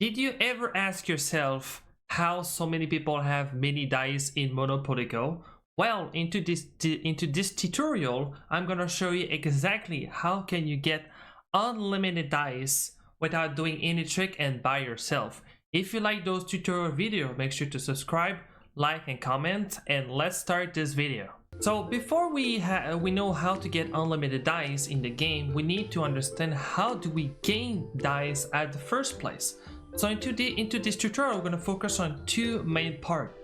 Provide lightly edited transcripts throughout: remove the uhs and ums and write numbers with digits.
Did you ever ask yourself how so many people have many dice in Monopoly Go? Well, into this tutorial, I'm gonna show you exactly how can you get unlimited dice without doing any trick and by yourself. If you like those tutorial videos, make sure to subscribe, like and comment, and let's start this video. So before we know how to get unlimited dice in the game, we need to understand how do we gain dice at the first place. So into this tutorial, we're going to focus on two main parts,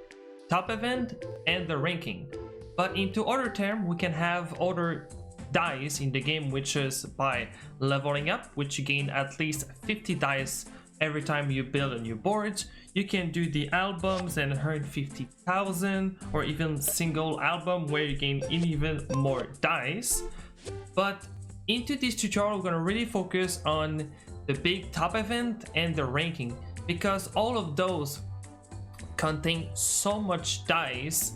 top event and the ranking. But into other terms, we can have other dice in the game, which is by leveling up, which you gain at least 50 dice every time you build a new board. You can do the albums and earn 50,000, or even single album where you gain even more dice. But into this tutorial, we're going to really focus on the big top event and the ranking, because all of those contain so much dice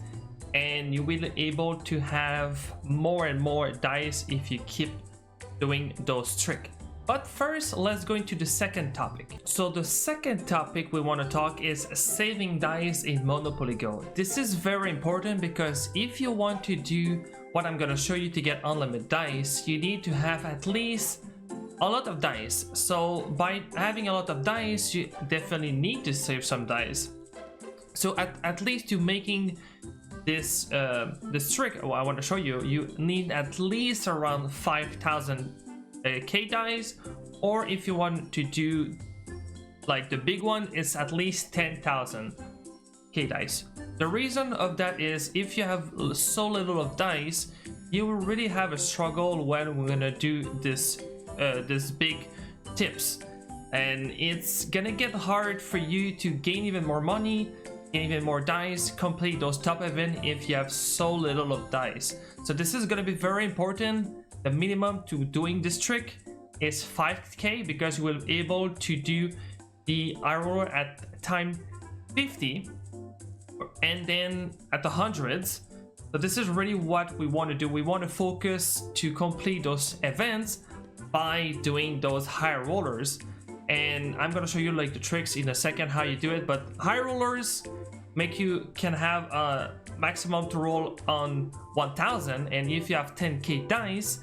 and you will be able to have more and more dice if you keep doing those tricks. But first, let's go into the second topic. So the second topic we want to talk is saving dice in Monopoly Go. This is very important because if you want to do what I'm going to show you to get unlimited dice, you need to have at least a lot of dice. So by having a lot of dice, you definitely need to save some dice. So at least to making this trick I want to show you, you need at least around 5,000 K dice, or if you want to do like the big one, it's at least 10,000 K dice. The reason of that is if you have so little of dice, you will really have a struggle when we're gonna do this big tips, and it's gonna get hard for you to gain even more money, gain even more dice, complete those top events if you have so little of dice. So this is gonna be very important. The minimum to doing this trick is 5k, because you will be able to do the high roller at time 50 and then at the hundreds. So this is really what we want to do. We want to focus to complete those events by doing those high rollers, and I'm gonna show you like the tricks in a second how you do it. But high rollers can have a maximum to roll on 1000, and if you have 10k dice,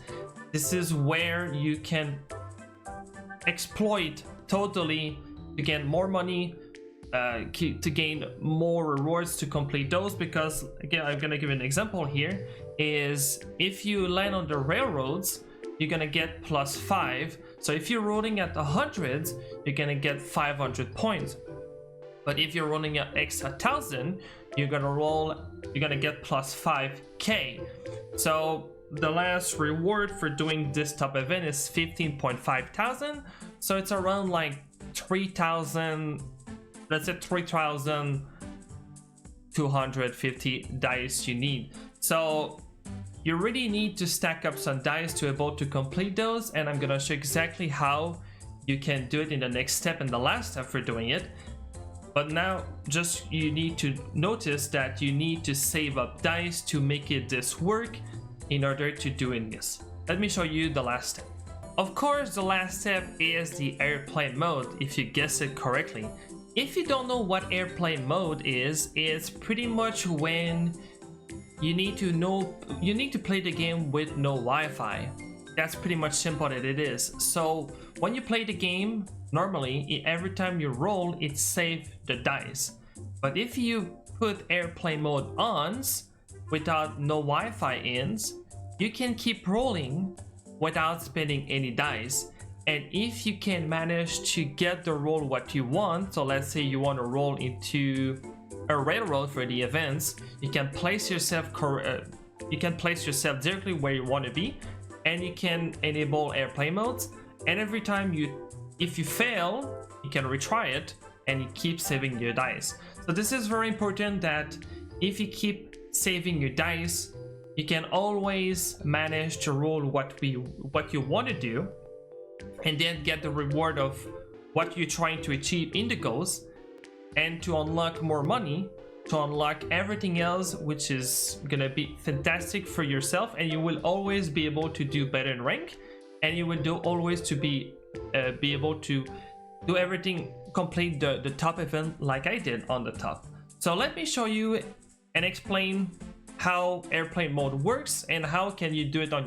this is where you can exploit totally to gain more money, to gain more rewards to complete those. Because again, I'm gonna give you an example here, is if you land on the railroads, you're gonna get +5. So if you're rolling at 100, you're gonna get 500 points. But if you're rolling at X 1000, you're gonna get +5k. So the last reward for doing this top event is 15.5 thousand. So it's around like 3,000, let's say 3,250 dice you need. So you really need to stack up some dice to be able to complete those, and I'm gonna show exactly how you can do it in the next step and the last step for doing it. But now just you need to notice that you need to save up dice to make this work in order to doing this. Let me show you the last step. Of course, the last step is the airplane mode, if you guess it correctly. If you don't know what airplane mode is, it's pretty much when you need to play the game with no Wi-Fi. That's pretty much simple that it is. So when you play the game, normally every time you roll, it saves the dice. But if you put airplane mode on without no Wi-Fi ins, you can keep rolling without spending any dice. And if you can manage to get the roll what you want, so let's say you want to roll into a railroad for the events, you can place yourself directly where you want to be, and you can enable airplane modes. And every time if you fail, you can retry it and you keep saving your dice. So this is very important, that if you keep saving your dice, you can always manage to roll what you want to do, and then get the reward of what you're trying to achieve in the goals, and to unlock more money, to unlock everything else, which is gonna be fantastic for yourself, and you will always be able to do better in rank, and you will always be able to do everything complete the top event like I did on the top. So let me show you and explain how airplane mode works and how can you do it on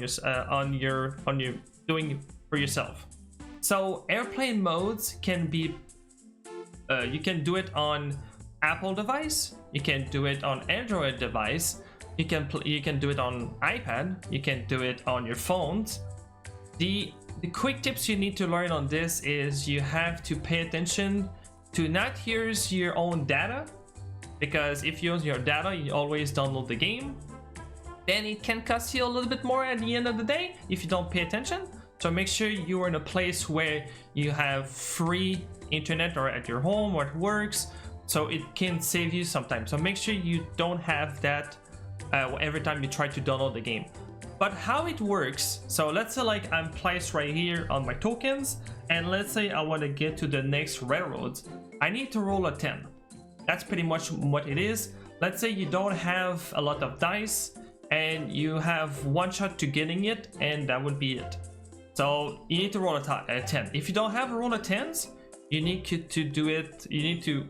your doing it for yourself. So airplane modes can be you can do it on Apple device, you can do it on Android device, you can do it on iPad, you can do it on your phones. The quick tips you need to learn on this is you have to pay attention to not use your own data, because if you use your data, you always download the game, then it can cost you a little bit more at the end of the day if you don't pay attention. So make sure you are in a place where you have free internet or at your home or it works, so it can save you some time. So make sure you don't have that every time you try to download the game. But how it works, so let's say like I'm placed right here on my tokens, and let's say I want to get to the next railroads. I need to roll a 10. That's pretty much what it is. Let's say you don't have a lot of dice and you have one shot to getting it, and that would be it. So you need to roll a 10. If you don't have a roll of 10s, you need to do it. You need to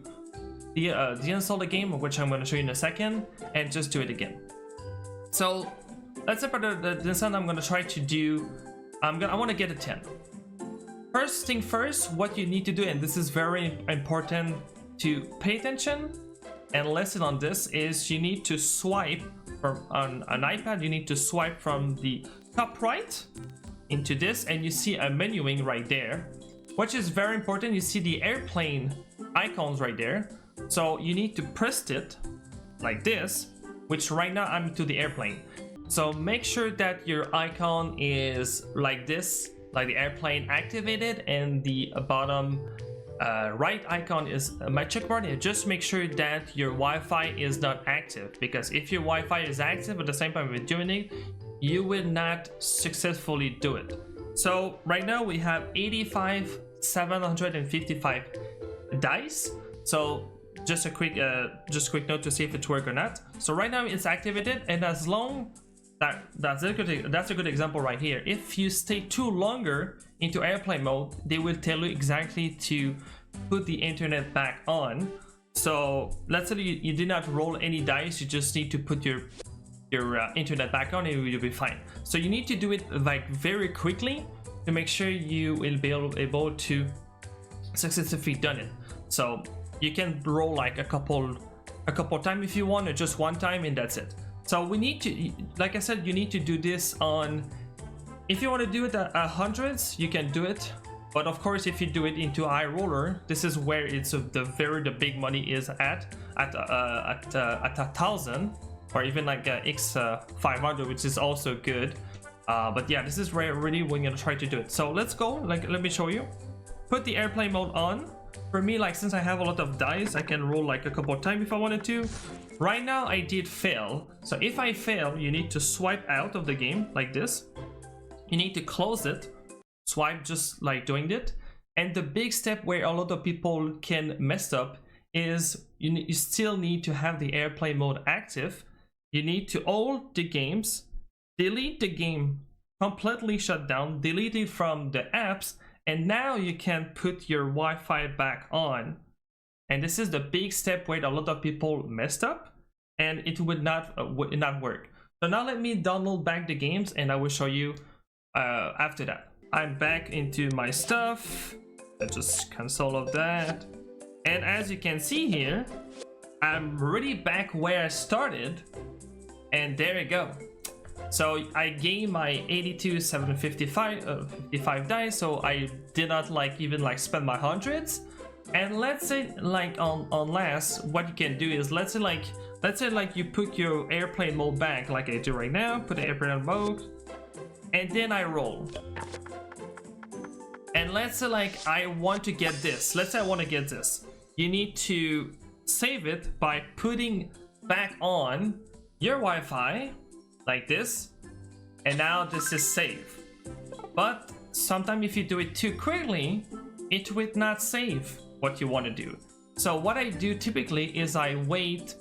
deinstall the game, which I'm going to show you in a second, and just do it again. So let's say for this one, I'm going to try to do. I want to get a 10. First thing first, what you need to do, and this is very important to pay attention and listen on this, is you need to swipe from on an iPad. You need to swipe from the top right into this, and you see a menuing right there, which is very important. You see the airplane icons right there, so you need to press it like this, which right now I'm to the airplane. So make sure that your icon is like this, like the airplane activated, and the bottom right icon is my check mark. And just make sure that your Wi-Fi is not active, because if your Wi-Fi is active at the same time you're doing it, you will not successfully do it. So right now we have 85,755 dice. So just a quick note to see if it works or not. So right now it's activated, and as long that's a good example right here. If you stay too longer into airplane mode, they will tell you exactly to put the internet back on. So let's say you did not roll any dice, you just need to put your internet back on, and you'll be fine. So you need to do it like very quickly to make sure you will be able to successfully done it. So you can roll like a couple times if you want, or just one time, and that's it. So we need to, like I said, you need to do this on, if you want to do it at hundreds, you can do it. But of course, if you do it into high roller, this is where it's the big money is at 1,000, or even like X500, which is also good. But yeah, this is where really we're gonna try to do it. So let's go. Like, let me show you. Put the airplane mode on. For me, like, since I have a lot of dice, I can roll like a couple of times if I wanted to. Right now I did fail, so if I fail, you need to swipe out of the game like this. You need to close it, swipe just like doing it. And the big step where a lot of people can mess up is you still need to have the airplane mode active. You need to hold the games, delete the game, completely shut down, delete it from the apps, and now you can put your Wi-Fi back on. And this is the big step where a lot of people messed up, and it would not work. So now let me download back the games, and I will show you after that. I'm back into my stuff. Let's just cancel all of that. And as you can see here, I'm really back where I started, and there you go. So I gained my 82,755 dice, so I did not even spend my hundreds. And let's say like on last, what you can do is let's say you put your airplane mode back like I do right now, put the airplane mode, and then I roll. And let's say like I want to get this. Let's say I want to get this. You need to save it by putting back on your Wi-Fi like this, and now this is safe. But sometimes if you do it too quickly, it would not save what you want to do. So what I do typically is I wait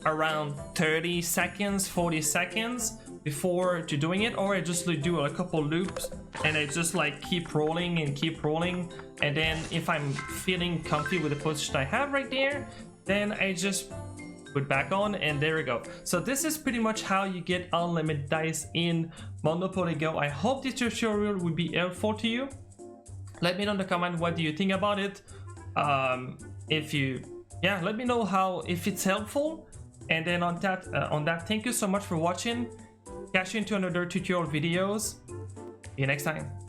around 30 seconds, 40 seconds before to doing it, or I just do a couple loops and I just like keep rolling, and then if I'm feeling comfy with the position I have right there, then I just put back on, and there we go. So this is pretty much how you get unlimited dice in Monopoly Go. I hope this tutorial will be helpful to you. Let me know in the comment what do you think about it. Let me know how, if it's helpful. And then on that, thank you so much for watching. Catch you into another tutorial videos. See you next time.